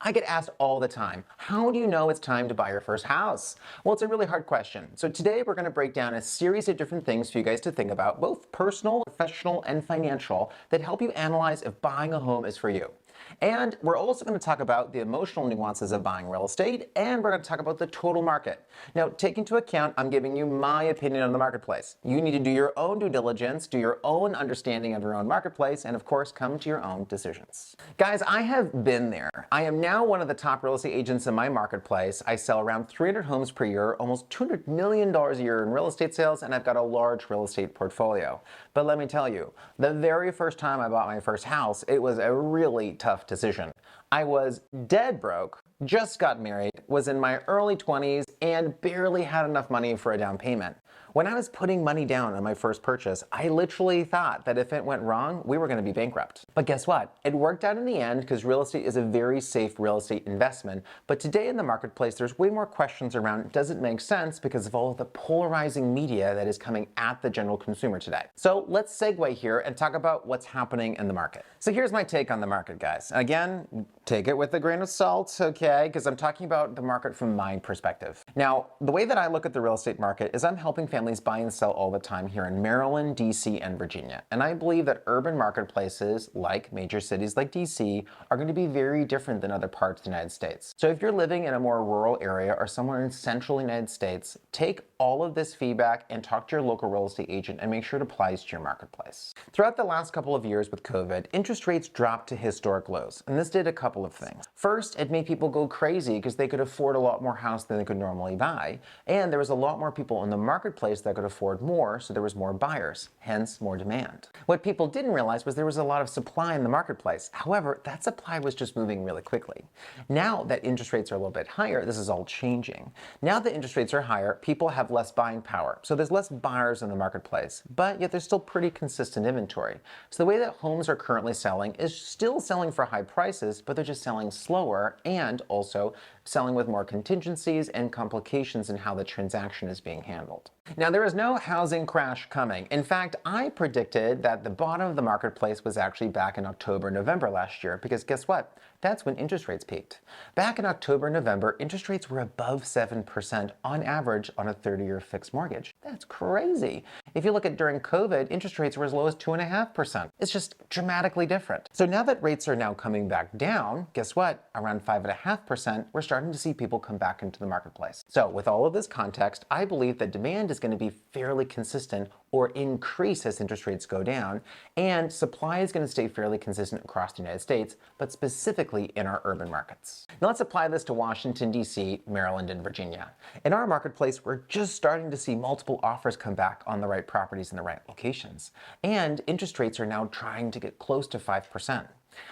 I get asked all the time, how do you know it's time to buy your first house? Well, it's a really hard question. So today we're going to break down a series of different things for you guys to think about, both personal, professional, and financial, that help you analyze if buying a home is for you. And we're also going to talk about the emotional nuances of buying real estate, and we're going to talk about the total market. Now, take into account, I'm giving you my opinion on the marketplace. You need to do your own due diligence, do your own understanding of your own marketplace, and of course, come to your own decisions. Guys, I have been there. I am now one of the top real estate agents in my marketplace. I sell around 300 homes per year, almost $200 million a year in real estate sales, and I've got a large real estate portfolio. But let me tell you, the very first time I bought my first house, it was a really tough decision. I was dead broke, just got married, was in my early 20s, and barely had enough money for a down payment. When I was putting money down on my first purchase, I literally thought that if it went wrong, we were going to be bankrupt. But guess what? It worked out in the end because real estate is a very safe real estate investment. But today in the marketplace, there's way more questions around, does it make sense, because of all of the polarizing media that is coming at the general consumer today. So let's segue here and talk about what's happening in the market. So here's my take on the market, guys. Again, take it with a grain of salt, okay? Because I'm talking about the market from my perspective. Now, the way that I look at the real estate market is I'm helping families buy and sell all the time here in Maryland, DC, and Virginia. And I believe that urban marketplaces, like major cities like DC, are going to be very different than other parts of the United States. So if you're living in a more rural area or somewhere in central United States, take all of this feedback and talk to your local real estate agent and make sure it applies to your marketplace. Throughout the last couple of years with COVID, interest rates dropped to historic lows, and this did a couple of things. First, it made people go crazy because they could afford a lot more house than they could normally buy, and there was a lot more people in the marketplace that could afford more, so there was more buyers, hence more demand. What people didn't realize was there was a lot of supply in the marketplace. However, that supply was just moving really quickly. Now that interest rates are a little bit higher, this is all changing. Now that interest rates are higher, people have less buying power. So there's less buyers in the marketplace, but yet there's still pretty consistent inventory. So the way that homes are currently selling is still selling for high prices, but they're just selling slower and also selling with more contingencies and complications in how the transaction is being handled. Now, there is no housing crash coming. In fact, I predicted that the bottom of the marketplace was actually back in October, November last year, because guess what? That's when interest rates peaked. Back in October, November, interest rates were above 7% on average on a 30-year fixed mortgage. That's crazy. If you look at during COVID, interest rates were as low as 2.5%. It's just dramatically different. So now that rates are now coming back down, guess what? Around 5.5%, we're starting to see people come back into the marketplace. So with all of this context, I believe that demand is going to be fairly consistent or increase as interest rates go down, and supply is going to stay fairly consistent across the United States, but specifically in our urban markets. Now let's apply this to Washington, DC, Maryland, and Virginia. In our marketplace, we're just starting to see multiple offers come back on the right properties in the right locations, and interest rates are now trying to get close to 5%.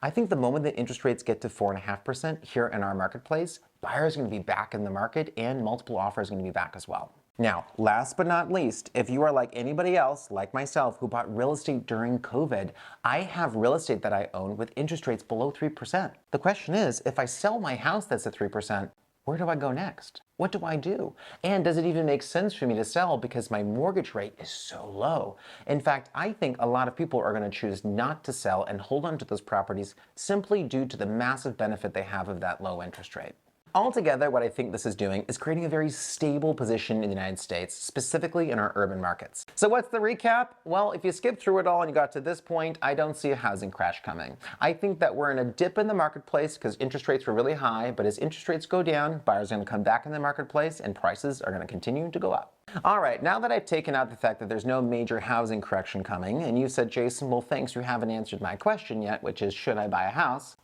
I think the moment that interest rates get to 4.5% here in our marketplace, buyers are going to be back in the market and multiple offers are going to be back as well. Now, last but not least, if you are like anybody else, like myself, who bought real estate during COVID, I have real estate that I own with interest rates below 3%. The question is, if I sell my house that's at 3%, where do I go next? What do I do? And does it even make sense for me to sell because my mortgage rate is so low? In fact, I think a lot of people are going to choose not to sell and hold on to those properties simply due to the massive benefit they have of that low interest rate. Altogether, what I think this is doing is creating a very stable position in the United States, specifically in our urban markets. So what's the recap? Well, if you skip through it all and you got to this point, I don't see a housing crash coming. I think that we're in a dip in the marketplace because interest rates were really high, but as interest rates go down, buyers are going to come back in the marketplace and prices are going to continue to go up. All right, now that I've taken out the fact that there's no major housing correction coming, and you said, Jason, well, thanks, you haven't answered my question yet, which is, should I buy a house?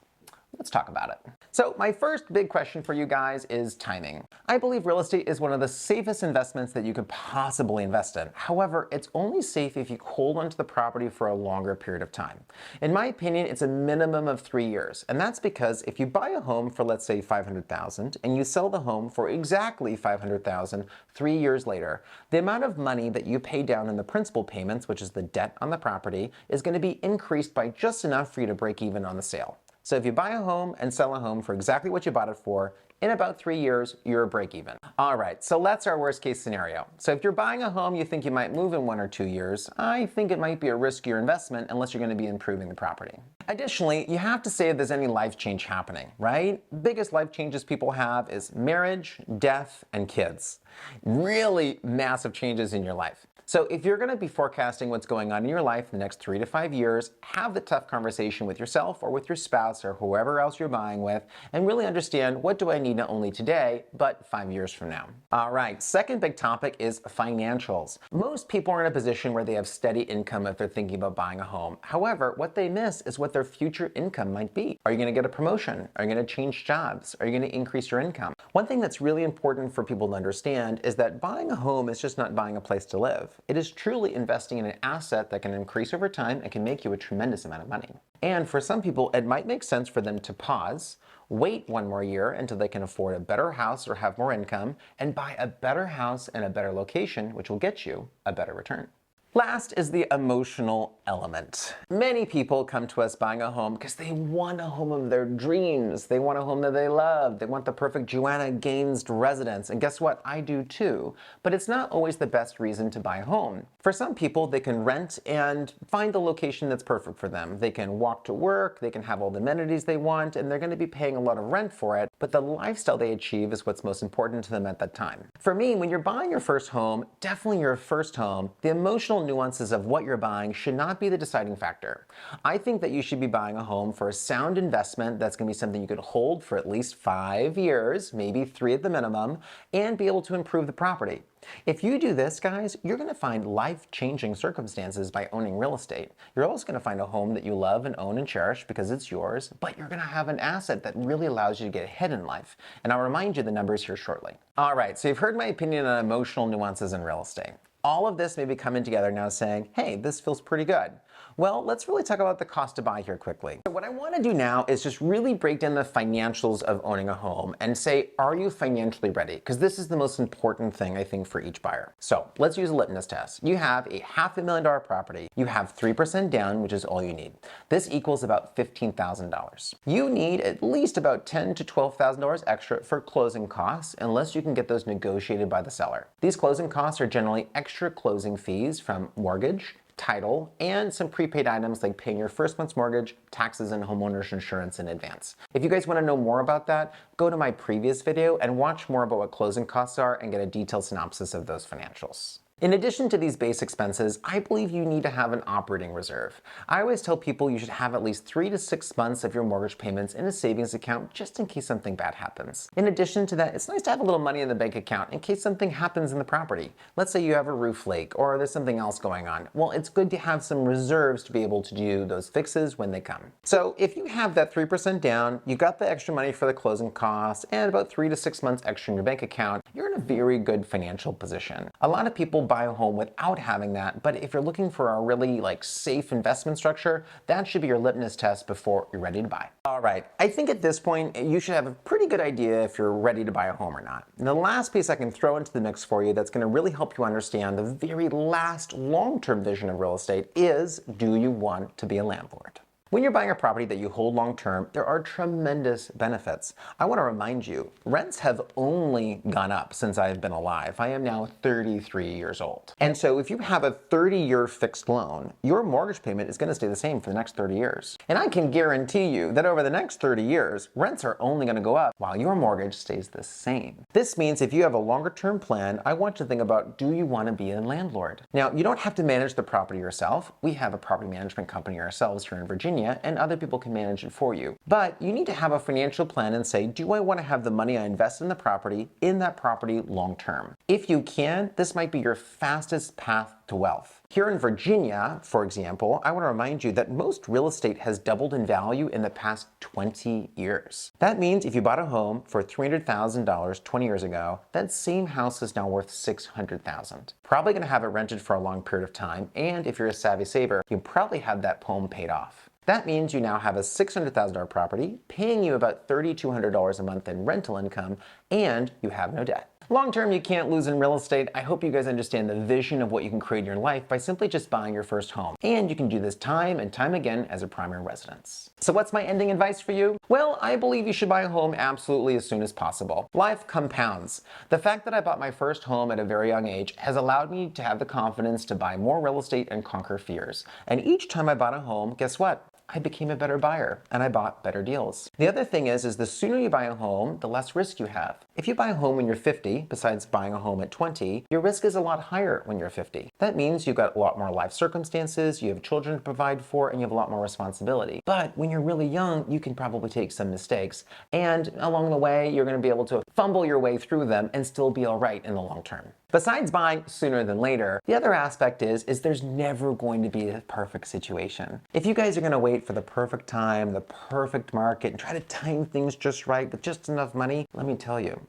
Let's talk about it. So my first big question for you guys is timing. I believe real estate is one of the safest investments that you could possibly invest in. However, it's only safe if you hold onto the property for a longer period of time. In my opinion, it's a minimum of 3 years. And that's because if you buy a home for, let's say, $500,000 and you sell the home for exactly $500,000 3 years later, the amount of money that you pay down in the principal payments, which is the debt on the property, is going to be increased by just enough for you to break even on the sale. So if you buy a home and sell a home for exactly what you bought it for, in about 3 years, you're a break even. All right, so that's our worst case scenario. So if you're buying a home you think you might move in 1 or 2 years, I think it might be a riskier investment unless you're going to be improving the property. Additionally, you have to say if there's any life change happening, right? Biggest life changes people have is marriage, death, and kids. Really massive changes in your life. So if you're going to be forecasting what's going on in your life in the next 3 to 5 years, have the tough conversation with yourself or with your spouse or whoever else you're buying with, and really understand, what do I need not only today, but 5 years from now. All right, second big topic is financials. Most people are in a position where they have steady income if they're thinking about buying a home. However, what they miss is what their future income might be. Are you going to get a promotion? Are you going to change jobs? Are you going to increase your income? One thing that's really important for people to understand is that buying a home is just not buying a place to live. It is truly investing in an asset that can increase over time and can make you a tremendous amount of money. And for some people, it might make sense for them to pause, wait 1 more year until they can afford a better house or have more income, and buy a better house in a better location, which will get you a better return. Last is the emotional element. Many people come to us buying a home because they want a home of their dreams. They want a home that they love. They want the perfect Joanna Gaines residence. And guess what? I do too. But it's not always the best reason to buy a home. For some people, they can rent and find the location that's perfect for them. They can walk to work, they can have all the amenities they want, and they're going to be paying a lot of rent for it. But the lifestyle they achieve is what's most important to them at that time. For me, when you're buying your first home, definitely your first home, the emotional nuances of what you're buying should not be the deciding factor. I think that you should be buying a home for a sound investment that's going to be something you could hold for at least 5 years, maybe 3 at the minimum, and be able to improve the property. If you do this, guys, you're going to find life-changing circumstances by owning real estate. You're also going to find a home that you love and own and cherish because it's yours, but you're going to have an asset that really allows you to get ahead in life. And I'll remind you the numbers here shortly. All right, so you've heard my opinion on emotional nuances in real estate. All of this may be coming together now saying, hey, this feels pretty good. Well, let's really talk about the cost to buy here quickly. So what I want to do now is just really break down the financials of owning a home and say, are you financially ready? Because this is the most important thing, I think, for each buyer. So let's use a litmus test. You have a $500,000 property. You have 3% down, which is all you need. This equals about $15,000. You need at least about $10,000 to $12,000 extra for closing costs, unless you can get those negotiated by the seller. These closing costs are generally extra closing fees from mortgage, title, and some prepaid items like paying your first month's mortgage, taxes, and homeowner's insurance in advance. If you guys want to know more about that, go to my previous video and watch more about what closing costs are and get a detailed synopsis of those financials. In addition to these base expenses, I believe you need to have an operating reserve. I always tell people you should have at least 3 to 6 months of your mortgage payments in a savings account just in case something bad happens. In addition to that, it's nice to have a little money in the bank account in case something happens in the property. Let's say you have a roof leak or there's something else going on. Well, it's good to have some reserves to be able to do those fixes when they come. So if you have that 3% down, you got the extra money for the closing costs and about 3 to 6 months extra in your bank account, you're in a very good financial position. A lot of people buy a home without having that, but if you're looking for a really safe investment structure, that should be your litmus test before you're ready to buy. All right, I think at this point you should have a pretty good idea if you're ready to buy a home or not. And the last piece I can throw into the mix for you that's going to really help you understand the very last long-term vision of real estate is, do you want to be a landlord? When you're buying a property that you hold long-term, there are tremendous benefits. I want to remind you, rents have only gone up since I've been alive. I am now 33 years old. And so if you have a 30-year fixed loan, your mortgage payment is going to stay the same for the next 30 years. And I can guarantee you that over the next 30 years, rents are only going to go up while your mortgage stays the same. This means if you have a longer-term plan, I want you to think about, do you want to be a landlord? Now, you don't have to manage the property yourself. We have a property management company ourselves here in Virginia, and other people can manage it for you. But you need to have a financial plan and say, do I want to have the money I invest in that property long term? If you can, this might be your fastest path to wealth. Here in Virginia, for example, I want to remind you that most real estate has doubled in value in the past 20 years. That means if you bought a home for $300,000 20 years ago, that same house is now worth $600,000. Probably going to have it rented for a long period of time, and if you're a savvy saver, you probably have that home paid off. That means you now have a $600,000 property paying you about $3,200 a month in rental income, and you have no debt. Long term, you can't lose in real estate. I hope you guys understand the vision of what you can create in your life by simply just buying your first home. And you can do this time and time again as a primary residence. So what's my ending advice for you? Well, I believe you should buy a home absolutely as soon as possible. Life compounds. The fact that I bought my first home at a very young age has allowed me to have the confidence to buy more real estate and conquer fears. And each time I bought a home, guess what? I became a better buyer and I bought better deals. The other thing is the sooner you buy a home, the less risk you have. If you buy a home when you're 50, besides buying a home at 20, your risk is a lot higher when you're 50. That means you've got a lot more life circumstances, you have children to provide for, and you have a lot more responsibility. But when you're really young, you can probably take some mistakes. And along the way, you're going to be able to fumble your way through them and still be all right in the long term. Besides buying sooner than later, the other aspect is there's never going to be a perfect situation. If you guys are going to wait for the perfect time, the perfect market, and try to time things just right with just enough money, let me tell you,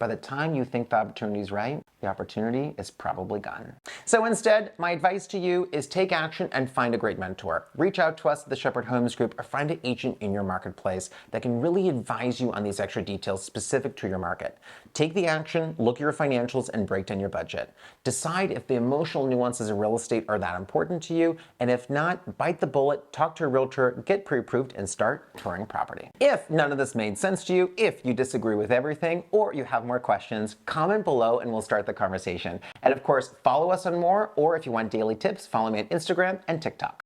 by the time you think the opportunity is right, the opportunity is probably gone. So instead, my advice to you is take action and find a great mentor. Reach out to us at the Shepherd Homes Group or find an agent in your marketplace that can really advise you on these extra details specific to your market. Take the action, look at your financials, and break down your budget. Decide if the emotional nuances of real estate are that important to you, and if not, bite the bullet, talk to a realtor, get pre-approved, and start touring property. If none of this made sense to you, if you disagree with everything, or you have more questions, comment below and we'll start the conversation. And of course, follow us on more, or if you want daily tips, follow me on Instagram and TikTok.